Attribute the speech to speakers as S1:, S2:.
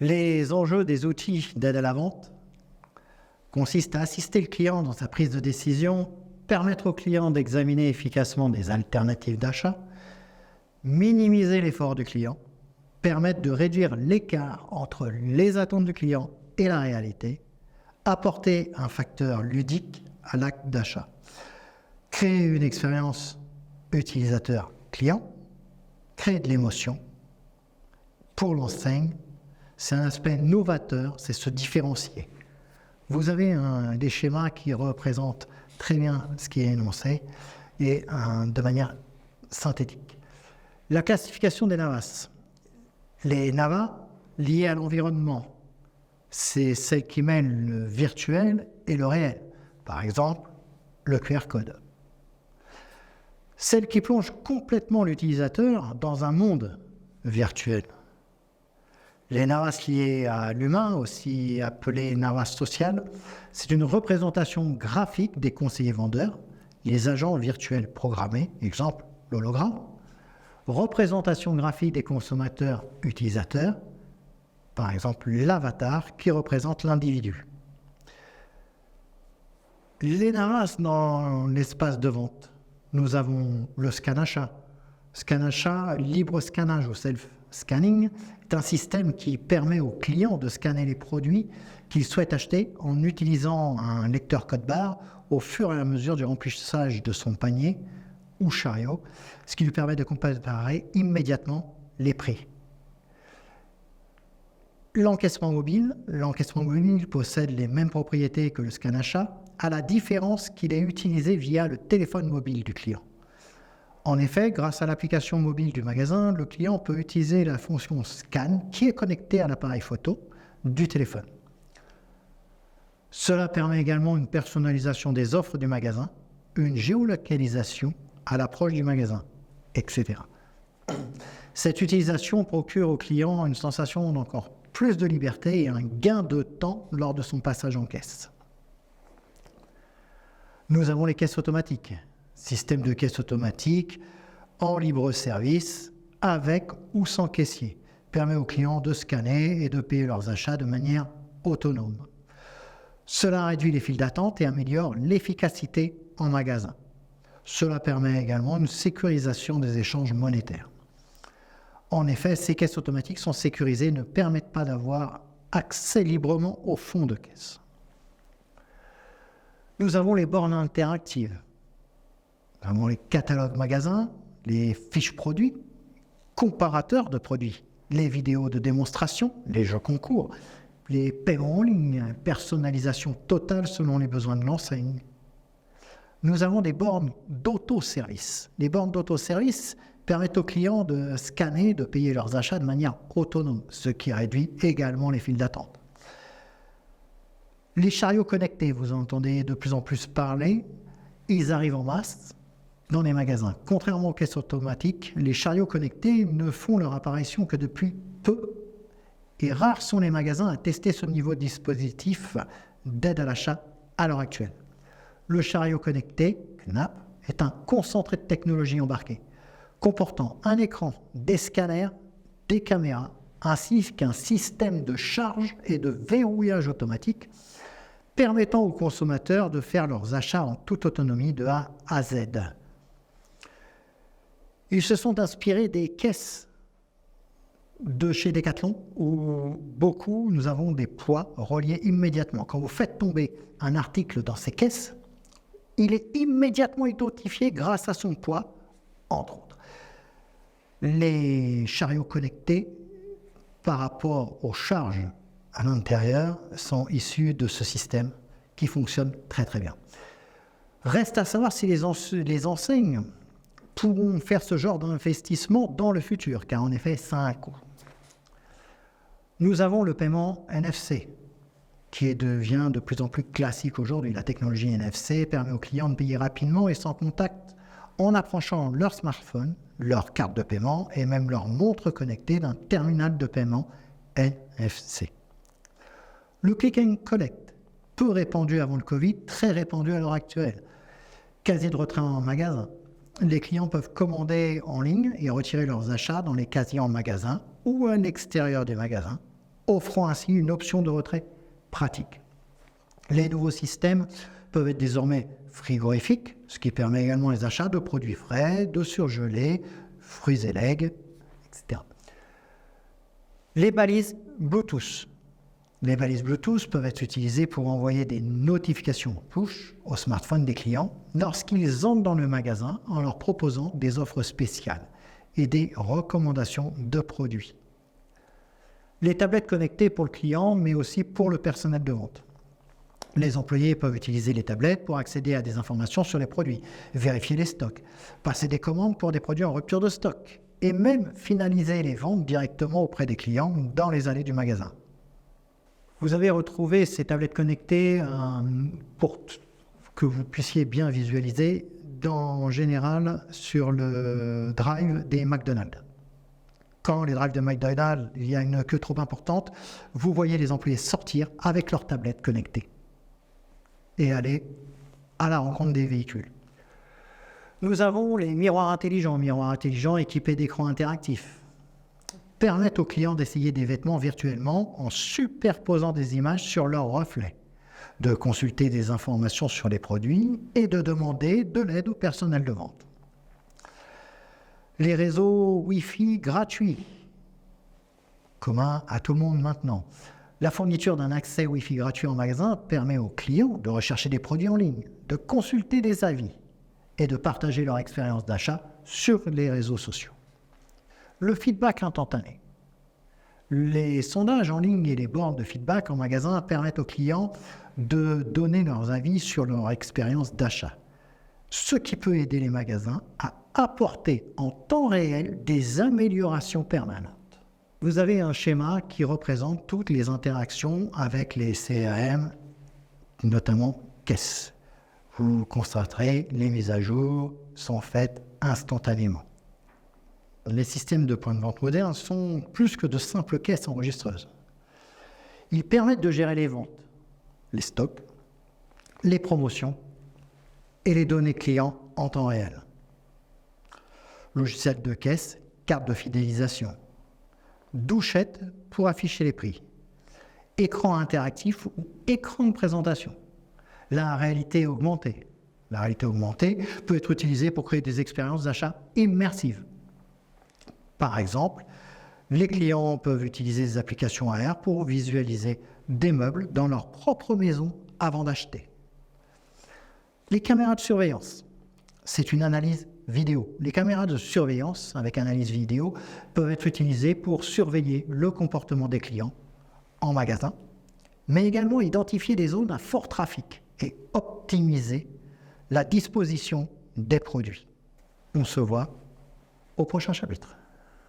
S1: Les enjeux des outils d'aide à la vente consistent à assister le client dans sa prise de décision, permettre au client d'examiner efficacement des alternatives d'achat, minimiser l'effort du client, permettre de réduire l'écart entre les attentes du client et la réalité, apporter un facteur ludique à l'acte d'achat, créer une expérience utilisateur-client, créer de l'émotion. Pour l'enseigne, c'est un aspect novateur, c'est se différencier. Vous avez des schémas qui représentent très bien ce qui est énoncé et de manière synthétique. La classification des NAVAS. Les NAVA liés à l'environnement, c'est celles qui mêlent le virtuel et le réel. Par exemple, le QR code. Celles qui plongent complètement l'utilisateur dans un monde virtuel. Les NAVAS liés à l'humain, aussi appelés NAVAS social, c'est une représentation graphique des conseillers vendeurs, les agents virtuels programmés, exemple l'hologramme, représentation graphique des consommateurs utilisateurs, par exemple l'avatar qui représente l'individu. Les NAVAS dans l'espace de vente, nous avons le scan achat. Scan achat, libre scannage ou self-scanning est un système qui permet au client de scanner les produits qu'il souhaite acheter en utilisant un lecteur code-barre au fur et à mesure du remplissage de son panier ou chariot, ce qui lui permet de comparer immédiatement les prix. L'encaissement mobile possède les mêmes propriétés que le scan achat, à la différence qu'il est utilisé via le téléphone mobile du client. En effet, grâce à l'application mobile du magasin, le client peut utiliser la fonction scan qui est connectée à l'appareil photo du téléphone. Cela permet également une personnalisation des offres du magasin, une géolocalisation à l'approche du magasin, etc. Cette utilisation procure au client une sensation d'encore plus de liberté et un gain de temps lors de son passage en caisse. Nous avons les caisses automatiques. Système de caisse automatique en libre service avec ou sans caissier. Permet aux clients de scanner et de payer leurs achats de manière autonome. Cela réduit les files d'attente et améliore l'efficacité en magasin. Cela permet également une sécurisation des échanges monétaires. En effet, ces caisses automatiques sont sécurisées et ne permettent pas d'avoir accès librement au fond de caisse. Nous avons les bornes interactives. Nous avons les catalogues magasins, les fiches produits, comparateurs de produits, les vidéos de démonstration, les jeux concours, les paiements en ligne, personnalisation totale selon les besoins de l'enseigne. Nous avons des bornes d'autoservice. Les bornes d'autoservice permettent aux clients de scanner, de payer leurs achats de manière autonome, ce qui réduit également les files d'attente. Les chariots connectés, vous entendez de plus en plus parler, ils arrivent en masse dans les magasins. Contrairement aux caisses automatiques, les chariots connectés ne font leur apparition que depuis peu et rares sont les magasins à tester ce niveau de dispositif d'aide à l'achat à l'heure actuelle. Le chariot connecté, CNAP, est un concentré de technologie embarquée, comportant un écran, des scanners, des caméras, ainsi qu'un système de charge et de verrouillage automatique, permettant aux consommateurs de faire leurs achats en toute autonomie de A à Z. Ils se sont inspirés des caisses de chez Decathlon, où nous avons des poids reliés immédiatement. Quand vous faites tomber un article dans ces caisses, il est immédiatement identifié grâce à son poids, entre autres. Les chariots connectés, par rapport aux charges à l'intérieur, sont issus de ce système qui fonctionne très très bien. Reste à savoir si les enseignes pourront faire ce genre d'investissement dans le futur, car en effet, ça a un coût. Nous avons le paiement NFC, qui devient de plus en plus classique aujourd'hui. La technologie NFC permet aux clients de payer rapidement et sans contact en approchant leur smartphone, leur carte de paiement et même leur montre connectée d'un terminal de paiement NFC. Le click and collect, peu répandu avant le Covid, très répandu à l'heure actuelle. Casier de retrait en magasin. Les clients peuvent commander en ligne et retirer leurs achats dans les casiers en magasin ou à l'extérieur du magasin, offrant ainsi une option de retrait pratique. Les nouveaux systèmes peuvent être désormais frigorifiques, ce qui permet également les achats de produits frais, de surgelés, fruits et legs, etc. Les balises Bluetooth. Les balises Bluetooth peuvent être utilisées pour envoyer des notifications push au smartphone des clients lorsqu'ils entrent dans le magasin en leur proposant des offres spéciales et des recommandations de produits. Les tablettes connectées pour le client, mais aussi pour le personnel de vente. Les employés peuvent utiliser les tablettes pour accéder à des informations sur les produits, vérifier les stocks, passer des commandes pour des produits en rupture de stock et même finaliser les ventes directement auprès des clients dans les allées du magasin. Vous avez retrouvé ces tablettes connectées pour que vous puissiez bien visualiser en général sur le drive des McDonald's. Quand les drives de McDonald's, il y a une queue trop importante, vous voyez les employés sortir avec leurs tablettes connectées et aller à la rencontre des véhicules. Nous avons les miroirs intelligents équipés d'écrans interactifs, permettent aux clients d'essayer des vêtements virtuellement en superposant des images sur leurs reflets, de consulter des informations sur les produits et de demander de l'aide au personnel de vente. Les réseaux Wi-Fi gratuits, communs à tout le monde maintenant. La fourniture d'un accès Wi-Fi gratuit en magasin permet aux clients de rechercher des produits en ligne, de consulter des avis et de partager leur expérience d'achat sur les réseaux sociaux. Le feedback instantané. Les sondages en ligne et les bornes de feedback en magasin permettent aux clients de donner leurs avis sur leur expérience d'achat, ce qui peut aider les magasins à apporter en temps réel des améliorations permanentes. Vous avez un schéma qui représente toutes les interactions avec les CRM, notamment caisse. Vous constaterez, les mises à jour sont faites instantanément. Les systèmes de points de vente modernes sont plus que de simples caisses enregistreuses. Ils permettent de gérer les ventes, les stocks, les promotions et les données clients en temps réel. Logiciel de caisse, carte de fidélisation, douchette pour afficher les prix, écran interactif ou écran de présentation. La réalité augmentée. La réalité augmentée peut être utilisée pour créer des expériences d'achat immersives. Par exemple, les clients peuvent utiliser des applications AR pour visualiser des meubles dans leur propre maison avant d'acheter. Les caméras de surveillance, c'est une analyse vidéo. Les caméras de surveillance avec analyse vidéo peuvent être utilisées pour surveiller le comportement des clients en magasin, mais également identifier des zones à fort trafic et optimiser la disposition des produits. On se voit au prochain chapitre.